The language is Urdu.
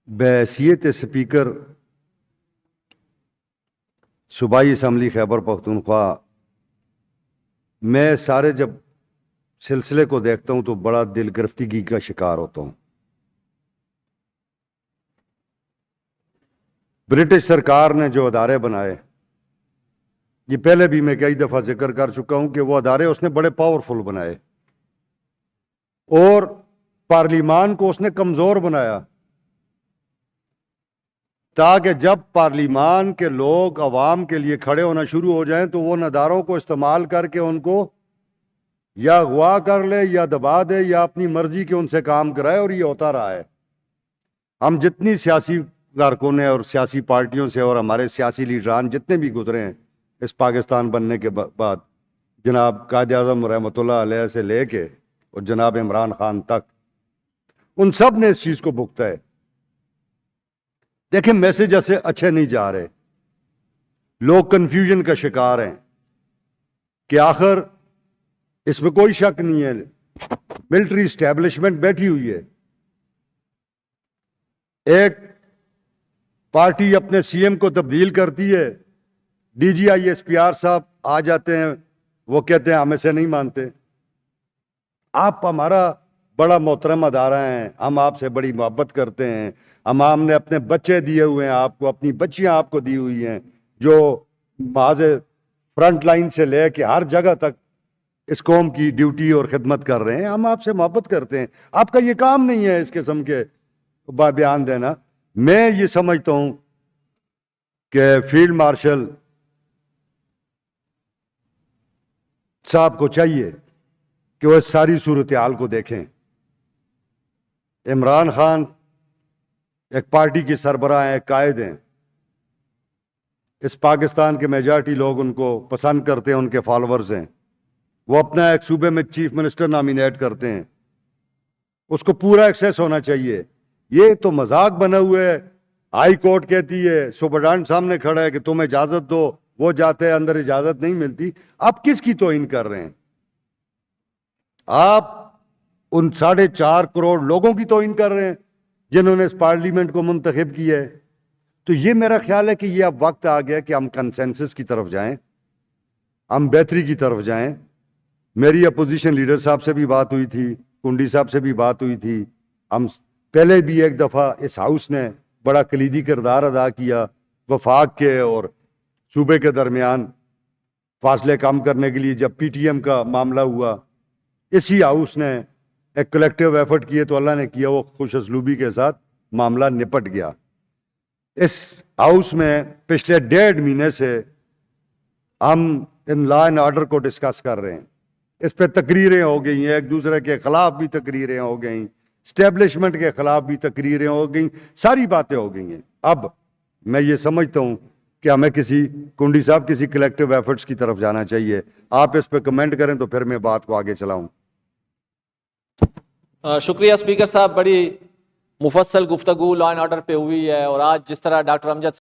بحیثیت اسپیکر صوبائی اسمبلی خیبر پختونخوا میں سارے جب سلسلے کو دیکھتا ہوں تو بڑا دل گرفتگی کا شکار ہوتا ہوں۔ برٹش سرکار نے جو ادارے بنائے، یہ پہلے بھی میں کئی دفعہ ذکر کر چکا ہوں کہ وہ ادارے اس نے بڑے پاورفل بنائے اور پارلیمان کو اس نے کمزور بنایا، تاکہ جب پارلیمان کے لوگ عوام کے لیے کھڑے ہونا شروع ہو جائیں تو وہ ان اداروں کو استعمال کر کے ان کو یا اغوا کر لے یا دبا دے یا اپنی مرضی کے ان سے کام کرائے، اور یہ ہوتا رہا ہے۔ ہم جتنی سیاسی کارکنوں اور سیاسی پارٹیوں سے اور ہمارے سیاسی لیڈران جتنے بھی گزرے ہیں اس پاکستان بننے کے بعد، جناب قائد اعظم رحمۃ اللہ علیہ سے لے کے اور جناب عمران خان تک، ان سب نے اس چیز کو بھگتا ہے۔ دیکھیں میسج ایسے اچھے نہیں جا رہے، لوگ کنفیوژن کا شکار ہیں کہ آخر اس میں کوئی شک نہیں ہے، ملٹری اسٹیبلشمنٹ بیٹھی ہوئی ہے، ایک پارٹی اپنے سی ایم کو تبدیل کرتی ہے، D G I S P R صاحب آ جاتے ہیں، وہ کہتے ہیں ہم اسے نہیں مانتے، آپ ہمارا بڑا محترم ادارہ ہیں، ہم آپ سے بڑی محبت کرتے ہیں، ہم نے اپنے بچے دیے ہوئے ہیں آپ کو، اپنی بچیاں آپ کو دی ہوئی ہیں جو بعض فرنٹ لائن سے لے کے ہر جگہ تک اس قوم کی ڈیوٹی اور خدمت کر رہے ہیں، ہم آپ سے محبت کرتے ہیں، آپ کا یہ کام نہیں ہے اس قسم کے بیان دینا۔ میں یہ سمجھتا ہوں کہ فیلڈ مارشل صاحب کو چاہیے کہ وہ اس ساری صورتحال کو دیکھیں۔ عمران خان ایک پارٹی کی سربراہ ہیں، قائد ہیں، اس پاکستان کے میجارٹی لوگ ان کو پسند کرتے ہیں، ان کے فالورز ہیں، وہ اپنا ایک صوبے میں چیف منسٹر نامینیٹ کرتے ہیں، اس کو پورا ایکسیس ہونا چاہیے۔ یہ تو مذاق بنا ہوا ہے، ہائی کورٹ کہتی ہے، سپرڈنٹ سامنے کھڑا ہے کہ تم اجازت دو، وہ جاتے ہیں اندر اجازت نہیں ملتی۔ آپ کس کی توہین کر رہے ہیں؟ آپ ان 4.5 کروڑ لوگوں کی توہین کر رہے ہیں جنہوں نے اس پارلیمنٹ کو منتخب کیا ہے۔ تو یہ میرا خیال ہے کہ یہ اب وقت آ گیا کہ ہم کنسنسس کی طرف جائیں، ہم بہتری کی طرف جائیں۔ میری اپوزیشن لیڈر صاحب سے بھی بات ہوئی تھی، کنڈی صاحب سے بھی بات ہوئی تھی، ہم پہلے بھی ایک دفعہ اس ہاؤس نے بڑا کلیدی کردار ادا کیا وفاق کے اور صوبے کے درمیان فاصلے کم کرنے کے لیے۔ جب پی ٹی ایم کا معاملہ ہوا، اسی ہاؤس نے ایک کلیکٹیو ایفرٹ کیے تو اللہ نے کیا وہ خوش اسلوبی کے ساتھ معاملہ نپٹ گیا۔ اس ہاؤس میں پچھلے 1.5 مہینے سے ہم ان لا اینڈ آرڈر کو ڈسکس کر رہے ہیں، اس پہ تقریریں ہو گئی ہیں، ایک دوسرے کے خلاف بھی تقریریں ہو گئیں، اسٹیبلشمنٹ کے خلاف بھی تقریریں ہو گئیں، ساری باتیں ہو گئی ہیں۔ اب میں یہ سمجھتا ہوں کہ ہمیں کنڈی صاحب کسی کلیکٹیو ایفرٹس کی طرف جانا چاہیے۔ آپ اس پہ کمنٹ کریں تو پھر میں بات کو آگے چلاؤں۔ شکریہ اسپیکر صاحب، بڑی مفصل گفتگو لا اینڈ آرڈر پہ ہوئی ہے، اور آج جس طرح ڈاکٹر امجد